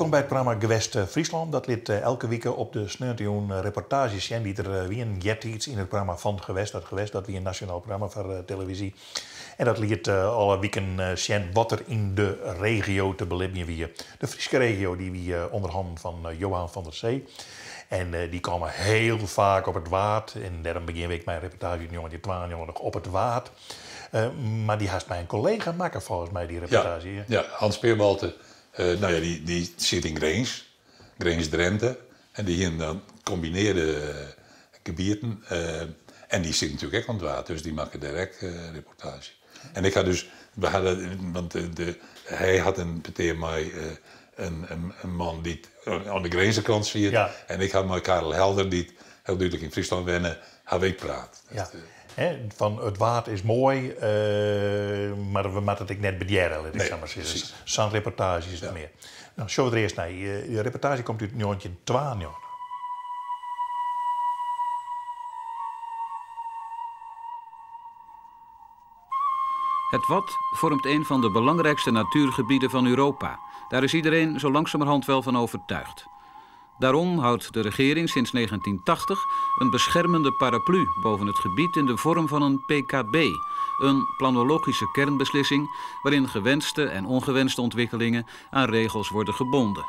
Welkom bij het programma Gewest Friesland. Dat liet elke week op de Sneuntejoen reportages zijn die er wie een jet iets in het programma van het Gewest. Dat Gewest, dat wie een nationaal programma voor televisie. En dat liet alle weken zien wat er in de regio te beleven wie. De Friese regio die wie onderhand van Johan van der Zee. En die komen heel vaak op het waard. En daarom begin ik mijn reportage jongen die 12 jongen nog op het waard. Maar die haast mijn collega maken volgens mij die reportage. Ja, Hans Speermalte. Die zit in Greens Drenthe. En die hier dan combineerde gebieden. En die zit natuurlijk ook aan het water, dus die maken direct reportage. En ik had dus, hij had een partij mij een man die aan de Greense kant zit. Ja. En ik had met Karel Helder, die heel duidelijk in Friesland wennen, hij weet praat. Ja. Van het water is mooi, maar we moeten het net bedjeren. Zo'n reportage is het meer. Nou, zo er eerst naar. De reportage komt uit 1912. Het Wad vormt een van de belangrijkste natuurgebieden van Europa. Daar is iedereen zo langzamerhand wel van overtuigd. Daarom houdt de regering sinds 1980 een beschermende paraplu boven het gebied in de vorm van een PKB, een planologische kernbeslissing waarin gewenste en ongewenste ontwikkelingen aan regels worden gebonden.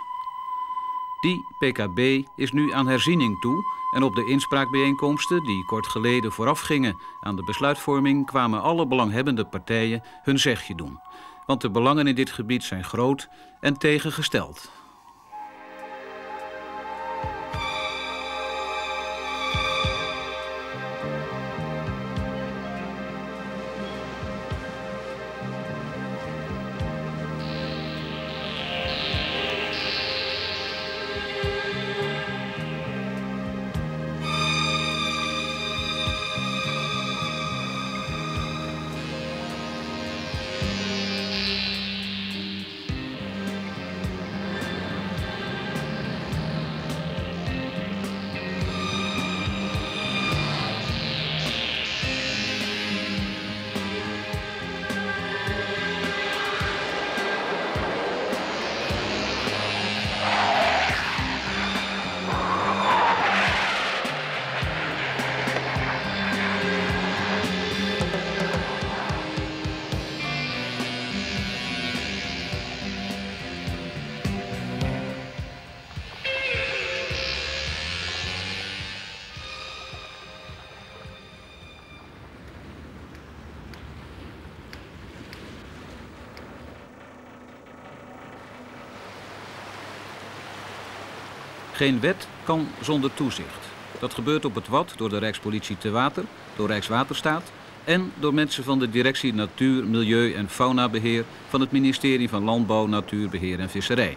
Die PKB is nu aan herziening toe en op de inspraakbijeenkomsten die kort geleden voorafgingen aan de besluitvorming kwamen alle belanghebbende partijen hun zegje doen. Want de belangen in dit gebied zijn groot en tegengesteld. Geen wet kan zonder toezicht. Dat gebeurt op het Wad door de Rijkspolitie te Water, door Rijkswaterstaat en door mensen van de Directie Natuur, Milieu en Faunabeheer van het ministerie van Landbouw, Natuurbeheer en Visserij.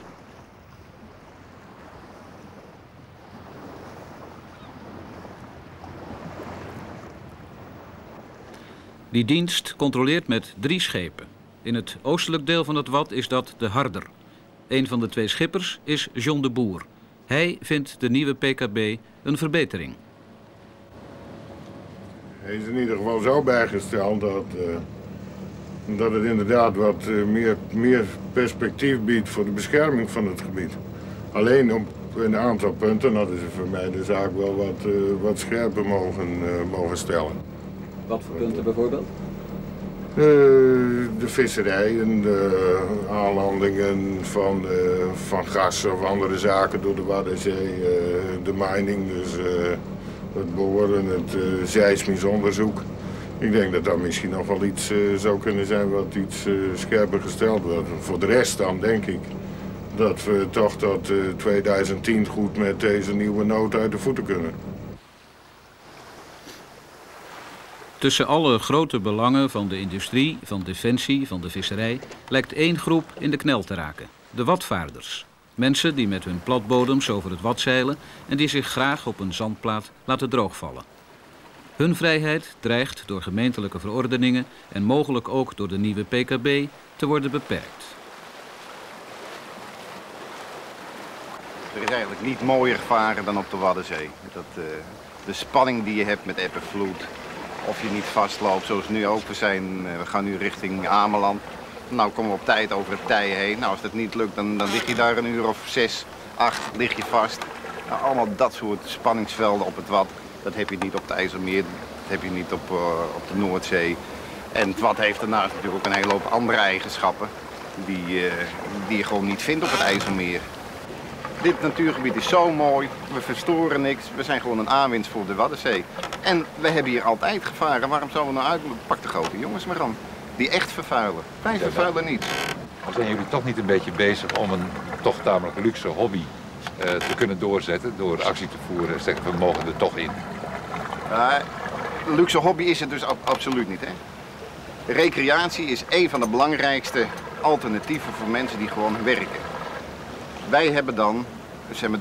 Die dienst controleert met 3 schepen. In het oostelijk deel van het Wad is dat de Harder. Een van de 2 schippers is John de Boer. Hij vindt de nieuwe PKB een verbetering. Hij is in ieder geval zo bijgesteld dat het inderdaad wat meer perspectief biedt voor de bescherming van het gebied. Alleen op een aantal punten hadden ze voor mij de zaak wel wat scherper mogen stellen. Wat voor punten bijvoorbeeld? De visserij en de aanlandingen van gas of andere zaken door de Waddenzee, de mining, dus het boren, het seismisch onderzoek. Ik denk dat dat misschien nog wel iets zou kunnen zijn wat iets scherper gesteld wordt. Voor de rest dan denk ik dat we toch tot 2010 goed met deze nieuwe nood uit de voeten kunnen. Tussen alle grote belangen van de industrie, van defensie, van de visserij lijkt 1 groep in de knel te raken: de wadvaarders. Mensen die met hun platbodems over het Wad zeilen en die zich graag op een zandplaat laten droogvallen. Hun vrijheid dreigt door gemeentelijke verordeningen en mogelijk ook door de nieuwe PKB te worden beperkt. Er is eigenlijk niet mooier gevaren dan op de Waddenzee. De spanning die je hebt met eb en vloed, of je niet vastloopt zoals nu ook. We gaan nu richting Ameland. Nou komen we op tijd over het tij heen. Nou, als dat niet lukt, dan lig je daar een uur of 6, 8, lig je vast. Nou, allemaal dat soort spanningsvelden op het Wad. Dat heb je niet op het IJsselmeer, dat heb je niet op de Noordzee. En het Wad heeft daarnaast natuurlijk ook een hele hoop andere eigenschappen die je gewoon niet vindt op het IJsselmeer. Dit natuurgebied is zo mooi, we verstoren niks, we zijn gewoon een aanwinst voor de Waddenzee. En we hebben hier altijd gevaren, waarom zouden we nou uit moeten? Pak de grote jongens maar aan, die echt vervuilen. Wij vervuilen niet. Maar zijn jullie toch niet een beetje bezig om een toch tamelijk luxe hobby te kunnen doorzetten door actie te voeren en zeggen we mogen er toch in? Luxe hobby is het dus absoluut niet. Hè? Recreatie is een van de belangrijkste alternatieven voor mensen die gewoon werken. Wij hebben dan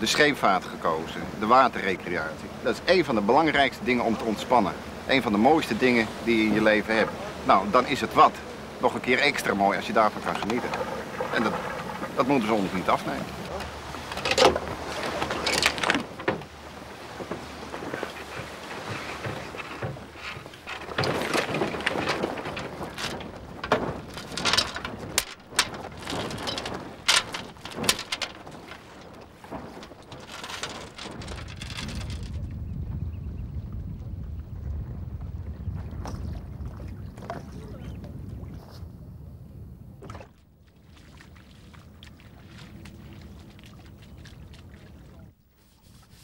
de scheepvaart gekozen, de waterrecreatie. Dat is een van de belangrijkste dingen om te ontspannen. Een van de mooiste dingen die je in je leven hebt. Nou, dan is het Wad nog een keer extra mooi als je daarvan kan genieten. En dat moeten ze ons niet afnemen.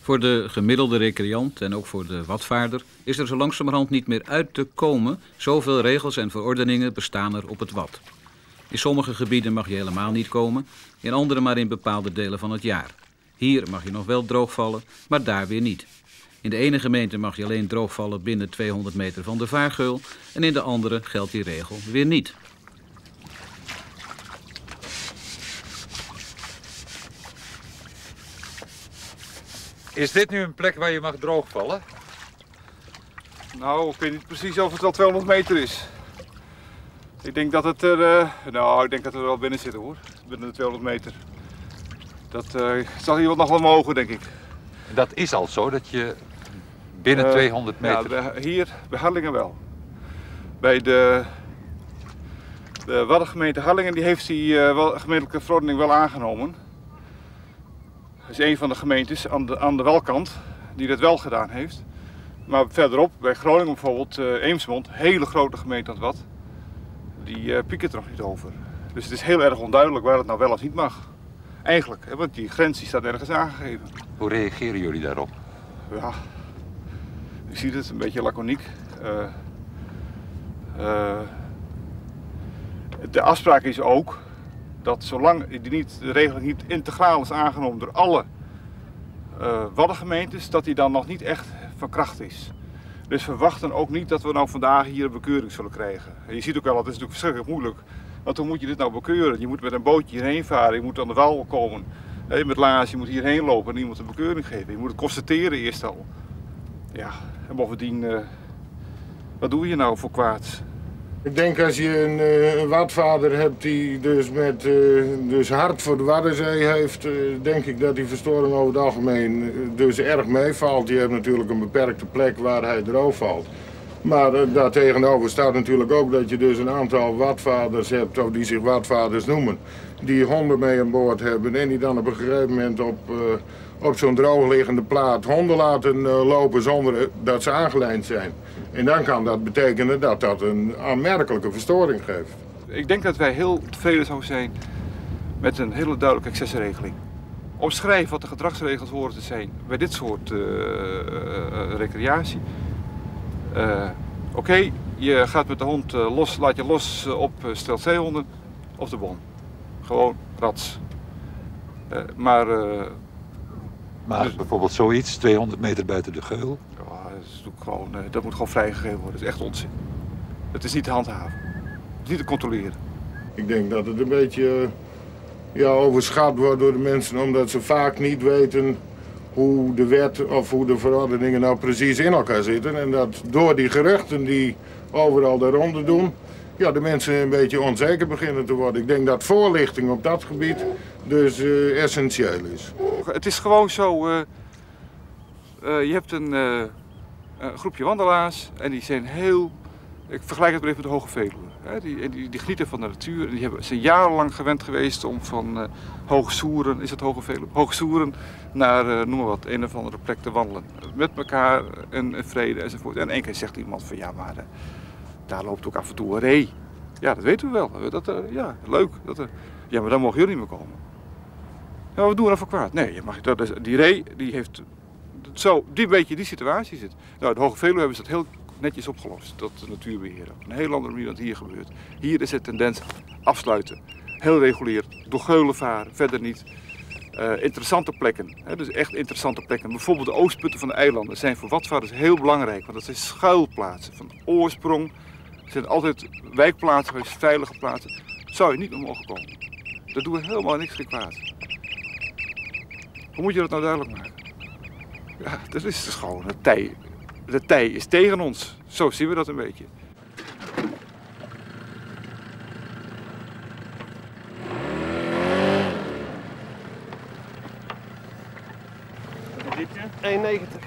Voor de gemiddelde recreant en ook voor de wadvaarder is er zo langzamerhand niet meer uit te komen. Zoveel regels en verordeningen bestaan er op het Wad. In sommige gebieden mag je helemaal niet komen, in andere maar in bepaalde delen van het jaar. Hier mag je nog wel droogvallen, maar daar weer niet. In de ene gemeente mag je alleen droogvallen binnen 200 meter van de vaargeul en in de andere geldt die regel weer niet. Is dit nu een plek waar je mag droogvallen? Nou, ik weet niet precies of het wel 200 meter is. Ik denk dat het er, wel binnen zit hoor, binnen de 200 meter. Dat zal hier nog wel mogen, denk ik. Dat is al zo, dat je binnen 200 meter... Ja, hier bij Harlingen wel. Bij de Waddengemeente Harlingen die heeft die gemeentelijke verordening wel aangenomen. Dat is een van de gemeentes aan de welkant die dat wel gedaan heeft. Maar verderop, bij Groningen bijvoorbeeld, Eemsmond, hele grote gemeente aan het Wad, die piekt er nog niet over. Dus het is heel erg onduidelijk waar het nou wel of niet mag. Eigenlijk, hè, want die grens die staat ergens aangegeven. Hoe reageren jullie daarop? Ja, je ziet het, een beetje laconiek. De afspraak is ook dat zolang de regeling niet integraal is aangenomen door alle Waddengemeentes, dat die dan nog niet echt van kracht is. Dus we wachten ook niet dat we nou vandaag hier een bekeuring zullen krijgen. En je ziet ook wel, het is natuurlijk verschrikkelijk moeilijk. Want hoe moet je dit nou bekeuren? Je moet met een bootje hierheen varen, je moet aan de wal komen. Met laars, je moet hierheen lopen en iemand een bekeuring geven. Je moet het constateren eerst al. Ja, en bovendien, wat doe je nou voor kwaad? Ik denk als je een wadvaarder hebt die dus hard voor de Waddenzee heeft, denk ik dat die verstoring over het algemeen dus erg meevalt. Die heeft natuurlijk een beperkte plek waar hij droog valt. Maar daartegenover staat natuurlijk ook dat je dus een aantal wadvaarders hebt, of die zich wadvaarders noemen, die honden mee aan boord hebben en die dan op een gegeven moment op zo'n droogliggende plaat honden laten lopen zonder dat ze aangelijnd zijn. En dan kan dat betekenen dat dat een aanmerkelijke verstoring geeft. Ik denk dat wij heel tevreden zouden zijn met een hele duidelijke accessregeling. Omschrijf wat de gedragsregels horen te zijn bij dit soort recreatie. Oké, je gaat met de hond laat je los op stelzeehonden of de bon. Gewoon rats. Maar dus bijvoorbeeld zoiets, 200 meter buiten de geul? Dat moet gewoon vrijgegeven worden. Dat is echt onzin. Het is niet te handhaven. Het is niet te controleren. Ik denk dat het een beetje overschat wordt door de mensen omdat ze vaak niet weten hoe de wet of hoe de verordeningen nou precies in elkaar zitten. En dat door die geruchten die overal de ronde doen, de mensen een beetje onzeker beginnen te worden. Ik denk dat voorlichting op dat gebied dus essentieel is. Het is gewoon zo, je hebt een groepje wandelaars en die zijn ik vergelijk het maar even met de Hoge Veluwe. Die genieten van de natuur. Die zijn jarenlang gewend geweest om van Hoogsoeren, is het Hoge Veluwe? Hoogsoeren naar, noem maar wat, een of andere plek te wandelen. Met elkaar en vrede enzovoort. En één keer zegt iemand van ja, maar daar loopt ook af en toe een ree. Ja, dat weten we wel. Ja, leuk. Ja, maar dan mogen jullie niet meer komen. Ja, wat doen we dan voor kwaad? Nee, die ree, die heeft zo, die situatie zit. Nou, de Hoge Veluwe hebben ze dat heel netjes opgelost, dat natuurbeheer. Op een heel andere manier dan het hier gebeurt. Hier is het tendens afsluiten. Heel regulier, door geulen varen, verder niet. Interessante plekken, dus echt interessante plekken. Bijvoorbeeld de oostputten van de eilanden zijn voor watvaarders heel belangrijk. Want dat zijn schuilplaatsen van oorsprong. Het zijn altijd wijkplaatsen geweest, veilige plaatsen. Zou je niet meer mogen komen. Dat doen we helemaal niks geen kwaad. Hoe moet je dat nou duidelijk maken? Ja, dat is dus gewoon de tij is tegen ons. Zo zien we dat een beetje. Wat is diepte? 1,90.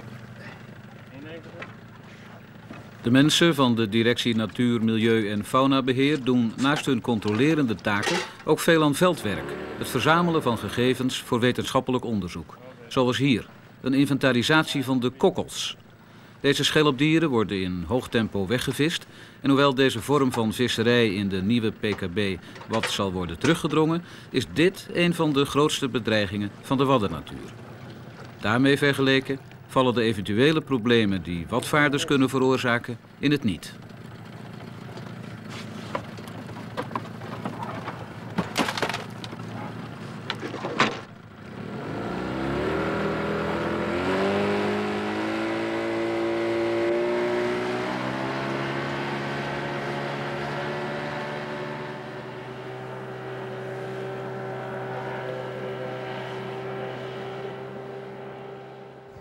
De mensen van de Directie Natuur, Milieu en Faunabeheer doen naast hun controlerende taken ook veel aan veldwerk. Het verzamelen van gegevens voor wetenschappelijk onderzoek. Zoals hier, een inventarisatie van de kokkels. Deze schelpdieren worden in hoog tempo weggevist. En hoewel deze vorm van visserij in de nieuwe PKB wat zal worden teruggedrongen, is dit een van de grootste bedreigingen van de waddennatuur. Daarmee vergeleken vallen de eventuele problemen die watvaarders kunnen veroorzaken in het niet.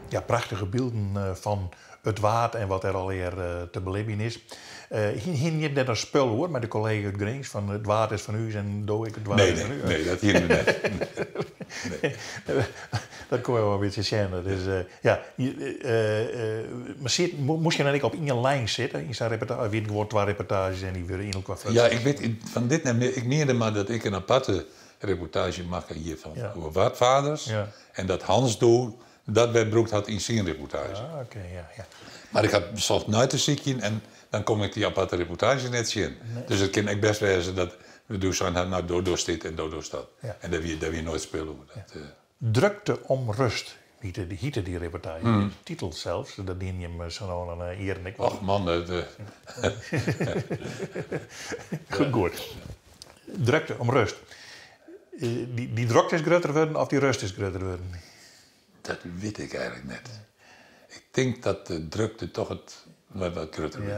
Ja, prachtige beelden van het water en wat er alweer te beleven is. Hier niet net een spul hoor, met de collega uit Greens van het water is van u en doe ik het water is van u. Nee, dat hier net. Nee. Dat kon je wel een beetje zien. Dus, maar moest je dan ook op één lijn zitten? In zijn reportage, weer wordt twee reportages en die weer in elkaar. Ja, ik weet van dit net. Ik meende maar dat ik een aparte reportage maak hier van over watvaders. Ja. En dat Hans doet. Dat werd Broek had in zijn reportage. Ah, okay, ja. Maar ik had bezocht nooit te zieken en dan kom ik die aparte reportage net zien. Nee. Dus het kan ik best wezen dat we doen zo naar Dodos dit en Dodos dat. Ja. En dat we nooit spelen. Dat, Drukte om rust, hiette die reportage. De titel zelfs, dat dien je hem zo aan hier en ik wel. Och man, Goed. Drukte om rust. Die drukte is groter worden of die rust is groter worden? Dat weet ik eigenlijk net. Ik denk dat de drukte toch het wat groter wordt.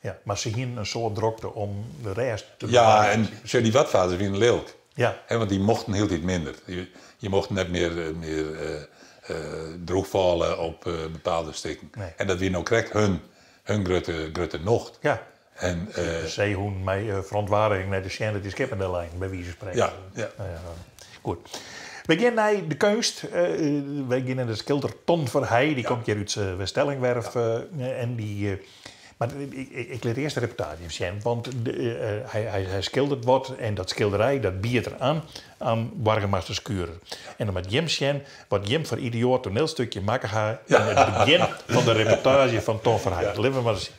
Ja, maar ze hingen een soort drukte om de rest te bewaren. Ja, en zo die watvaders weer een leeuwt. Ja. Want die mochten heel iets minder. Je mocht net meer droogvallen op bepaalde stukken. Nee. En dat weer nou krijgt hun grote nocht. Ja. En zeehoen met verontwaardiging naar de scène die skip in de lijn, bij wie ze spreken. Ja. Goed. We gaan naar de kunst. We gaan naar de schilder Ton Verheij. Die komt hier uit Weststellingwerf. En die... Maar ik leer eerst de reportage zien. Want hij schildert wat. En dat schilderij, dat biedt er aan Wargemasters Kuren. En dan met Jim zien wat Jim voor idioot toneelstukje maken gaat. In het begin van de reportage van Ton Verheij. Ja. Laten we maar eens zien.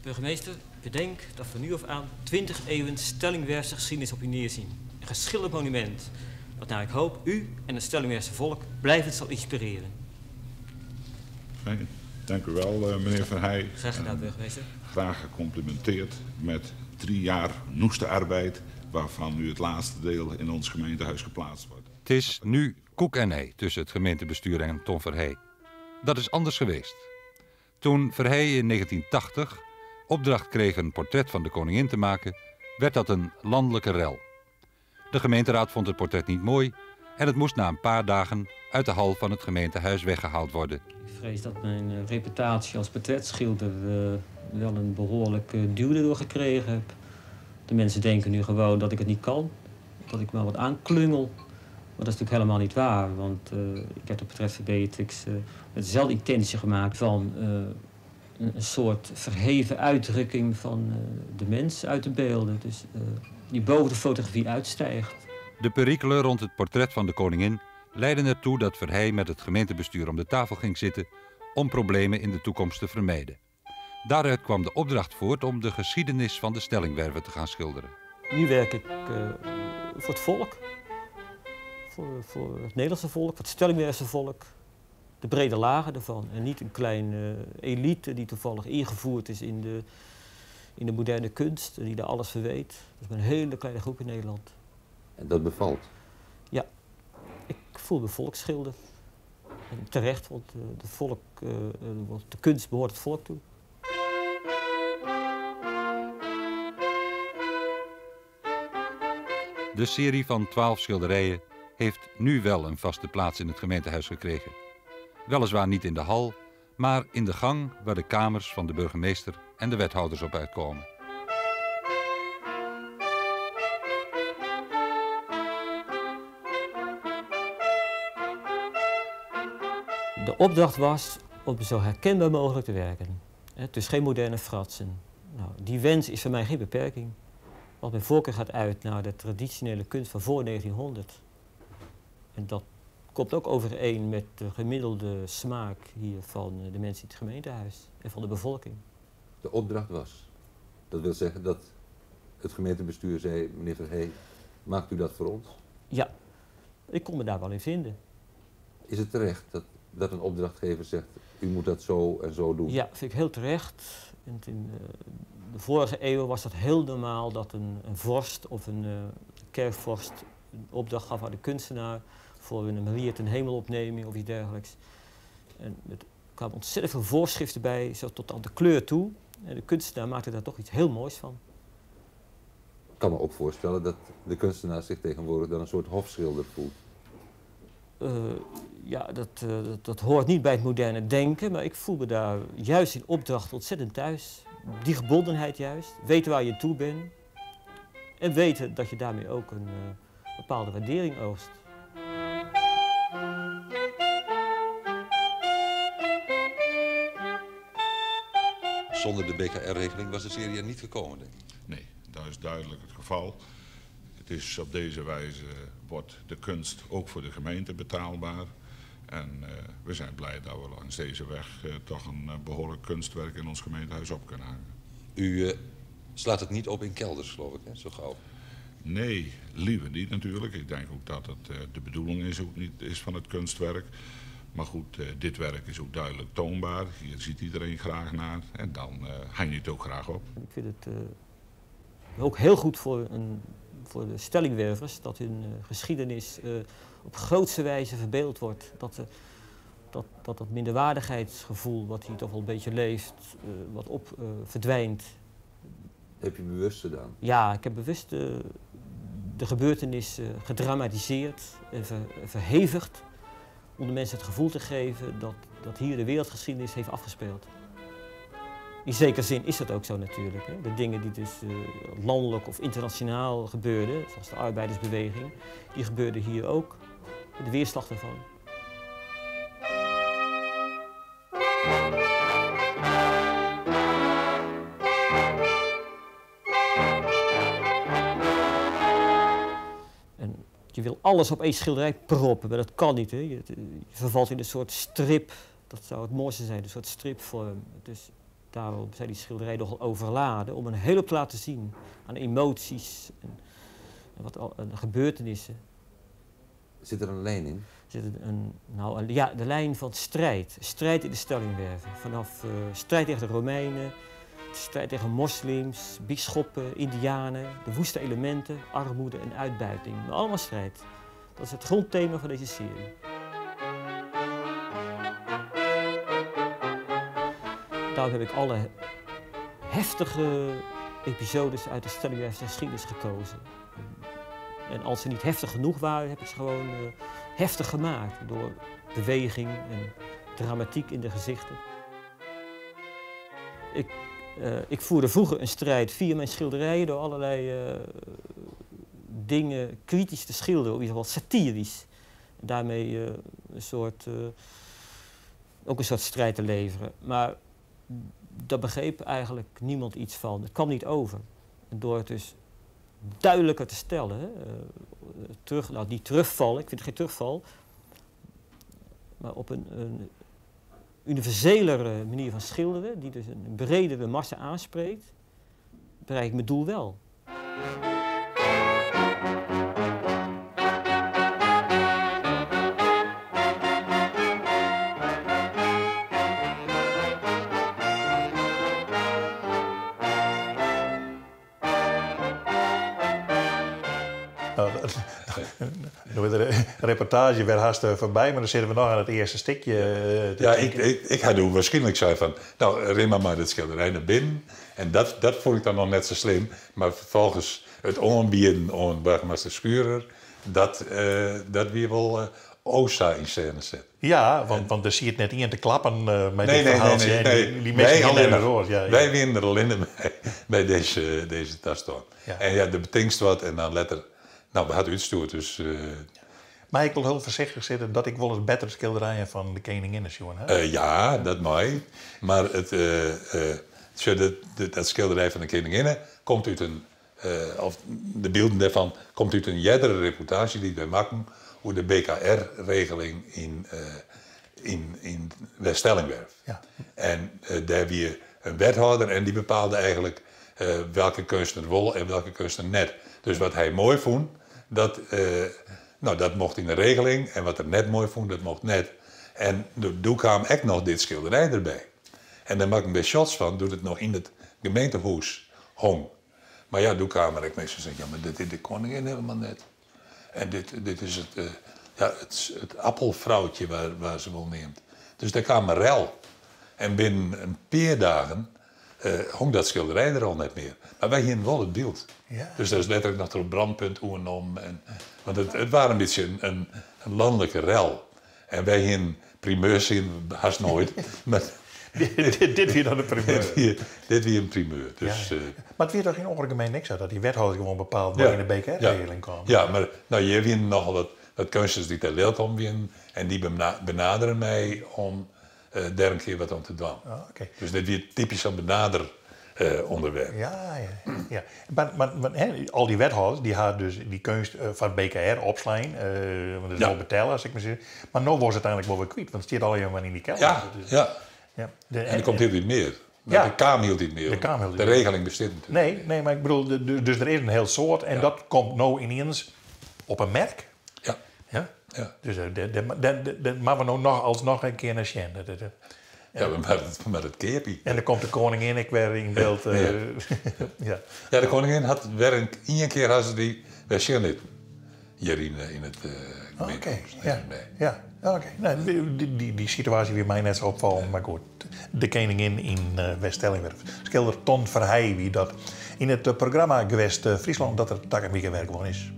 Burgemeester, bedenk dat van nu af aan 20 eeuwen Stellingwerfse geschiedenis op u neerzien. Een geschilderd monument, dat naar ik hoop u en het Stellingwerfse volk blijvend zal inspireren. Fijn. Dank u wel, meneer Verheij. Graag gedaan, burgemeester. Graag gecomplimenteerd met 3 jaar noeste arbeid, waarvan nu het laatste deel in ons gemeentehuis geplaatst wordt. Het is nu koek en ei tussen het gemeentebestuur en Ton Verheij. Dat is anders geweest. Toen Verheij in 1980 opdracht kreeg een portret van de koningin te maken, werd dat een landelijke rel. De gemeenteraad vond het portret niet mooi en het moest na een paar dagen uit de hal van het gemeentehuis weggehaald worden. Ik vrees dat mijn reputatie als portretschilder wel een behoorlijke duw erdoor gekregen heb. De mensen denken nu gewoon dat ik het niet kan, dat ik maar wat aanklungel. Maar dat is natuurlijk helemaal niet waar, want ik heb het portret van Beatrix met dezelfde intentie gemaakt van een soort verheven uitdrukking van de mens uit de beelden. Dus die boven de fotografie uitstijgt. De perikelen rond het portret van de koningin leidden ertoe dat Verheij met het gemeentebestuur om de tafel ging zitten om problemen in de toekomst te vermijden. Daaruit kwam de opdracht voort om de geschiedenis van de Stellingwerven te gaan schilderen. Nu werk ik voor het volk, voor het Nederlandse volk, voor het Stellingwerfse volk. De brede lagen ervan en niet een kleine elite die toevallig ingevoerd is in de moderne kunst, die daar alles van weet. Dat is een hele kleine groep in Nederland. En dat bevalt? Ja, ik voel me volksschilder. En terecht, want de kunst behoort het volk toe. De serie van 12 schilderijen heeft nu wel een vaste plaats in het gemeentehuis gekregen. Weliswaar niet in de hal, maar in de gang waar de kamers van de burgemeester en de wethouders op uitkomen. De opdracht was om zo herkenbaar mogelijk te werken. Het is geen moderne fratsen. Nou, die wens is voor mij geen beperking. Want mijn voorkeur gaat uit naar de traditionele kunst van voor 1900. En dat komt ook overeen met de gemiddelde smaak hier van de mensen in het gemeentehuis en van de bevolking. De opdracht was, dat wil zeggen dat het gemeentebestuur zei, meneer Verheij, maakt u dat voor ons? Ja, ik kon me daar wel in vinden. Is het terecht dat een opdrachtgever zegt, u moet dat zo en zo doen? Ja, vind ik heel terecht. In de vorige eeuw was dat heel normaal dat een vorst of een kerkvorst een opdracht gaf aan de kunstenaar voor een Maria ten Hemelopneming of iets dergelijks. En er kwamen ontzettend veel voorschriften bij, zo tot aan de kleur toe. En de kunstenaar maakte daar toch iets heel moois van. Ik kan me ook voorstellen dat de kunstenaar zich tegenwoordig dan een soort hofschilder voelt. Ja, dat hoort niet bij het moderne denken, maar ik voel me daar juist in opdracht ontzettend thuis. Die gebondenheid juist, weten waar je toe bent en weten dat je daarmee ook een bepaalde waardering oogst. Zonder de BKR-regeling was de serie er niet gekomen, denk ik. Nee, dat is duidelijk het geval. Het is op deze wijze wordt de kunst ook voor de gemeente betaalbaar. En we zijn blij dat we langs deze weg toch een behoorlijk kunstwerk in ons gemeentehuis op kunnen hangen. U slaat het niet op in kelders, geloof ik, hè, zo gauw? Nee, liever niet natuurlijk. Ik denk ook dat het de bedoeling is van het kunstwerk. Maar goed, dit werk is ook duidelijk toonbaar. Hier ziet iedereen graag naar en dan hang je het ook graag op. Ik vind het ook heel goed voor de stellingwervers dat hun geschiedenis op grootste wijze verbeeld wordt. Dat minderwaardigheidsgevoel wat hier toch wel een beetje leeft, wat verdwijnt. Heb je bewust gedaan? Ja, ik heb bewust de gebeurtenis gedramatiseerd en verhevigd. Om de mensen het gevoel te geven dat hier de wereldgeschiedenis heeft afgespeeld. In zekere zin is dat ook zo natuurlijk. Hè. De dingen die dus landelijk of internationaal gebeurden, zoals de arbeidersbeweging, die gebeurden hier ook. De weerslag daarvan. En je wil alles op één schilderij proppen, maar dat kan niet. Hè. Je vervalt in een soort strip, dat zou het mooiste zijn, een soort stripvorm. Dus daarom zijn die schilderijen nogal overladen om een hele hoop te laten zien aan emoties en gebeurtenissen. Zit er een lijn in? De lijn van strijd. Strijd in de stellingwerven. Vanaf strijd tegen de Romeinen, strijd tegen moslims, bisschoppen, indianen, de woeste elementen, armoede en uitbuiting. Maar allemaal strijd. Dat is het grondthema van deze serie. Daarom heb ik alle heftige episodes uit de stellingwerfse geschiedenis gekozen. En als ze niet heftig genoeg waren, heb ik ze gewoon heftig gemaakt. Door beweging en dramatiek in de gezichten. Ik voerde vroeger een strijd via mijn schilderijen door allerlei dingen kritisch te schilderen, of in ieder geval satirisch. En daarmee ook een soort strijd te leveren. Maar daar begreep eigenlijk niemand iets van. Het kwam niet over. En door het dus duidelijker te stellen, niet terugval, ik vind het geen terugval, maar op een universelere manier van schilderen, die dus een bredere massa aanspreekt, bereik ik mijn doel wel. De reportage werd haast voorbij, maar dan zitten we nog aan het eerste stukje. Ik had ook waarschijnlijk zei van, nou, ren maar dat schilderij naar binnen. En dat vond ik dan nog net zo slim. Maar vervolgens het aanbieden aan burgemeester Schurer, dat weer wel Osa in scène zet. Ja, want er zie je het net in te klappen met dit verhaaltje. Nee. Die mensen alleen maar hoort. Wij winnen er alleen bij deze tastoon. Ja. En ja, de betingst wat en dan letter. Nou, we hadden uitgestuurd, dus... Maar ik wil heel voorzichtig zitten dat ik wel eens betere schilderijen van de koningin zien. Ja, dat mag. Maar dat schilderij van de koningin komt uit een... of de beelden daarvan komt uit een jerdere reportage die wij maken over de BKR-regeling in West-Stellingwerf. Ja. En daar weer een wethouder en die bepaalde eigenlijk welke kunstenaar wel en welke kunstenaar net. Dus wat hij mooi vond, dat mocht in de regeling. En wat er net mooi vond, dat mocht net. En toen kwam echt nog dit schilderij erbij. En daar maak ik bij shots van, doet het nog in het gemeentehuis hong. Maar ja, toen kwamen er mensen zeggen, ja, maar dit is de koningin helemaal net. En dit is het appelvrouwtje waar ze wel neemt. Dus daar kwam een rel. En binnen een paar dagen hong dat schilderij er al net meer. Maar wij hier wel het beeld. Ja. Dus dat is letterlijk nog door brandpunt om. Want het was een beetje een landelijke rel. En wij hier primeurs zien haast nooit. Maar dit weer dan een primeur. Dit weer een primeur. Dus, maar het weer toch geen algemeen niks uit dat die wethouder gewoon bepaalt waar in de BKR-regeling kwam. Ja, maar nou, je hebt nogal wat kunstenaars die ter leelt om en die benaderen mij om daar een keer wat aan te doen. Oh, okay. Dus dit weer typisch een onderwerp. Ja. Maar al die wethouders die hadden dus die kunst van BKR opslaan, want dat is wel betalen als ik me zeg. Maar nu was het uiteindelijk wel weer kwijt, want het zit alleen maar in die kelder. Ja. En er komt heel niet meer. De Kamer hield niet meer. De regeling bestaat natuurlijk. Nee, maar ik bedoel, dus er is een heel soort en dat komt nou ineens op een merk. Ja. Dus maar we nou alsnog een keer naar Sjen. Ja, met het keerpie. En dan komt de koningin ik weer in beeld. Ja, de koningin had weer één keer had ze die versie niet hier in het gemeentehuis. Oké. Nou, die situatie weer mij net zo opvallen, maar goed. De koningin in West-Stellingwerf. Schilder Ton Verheij wie dat in het programma geweest Friesland dat er takken werk gewoon is.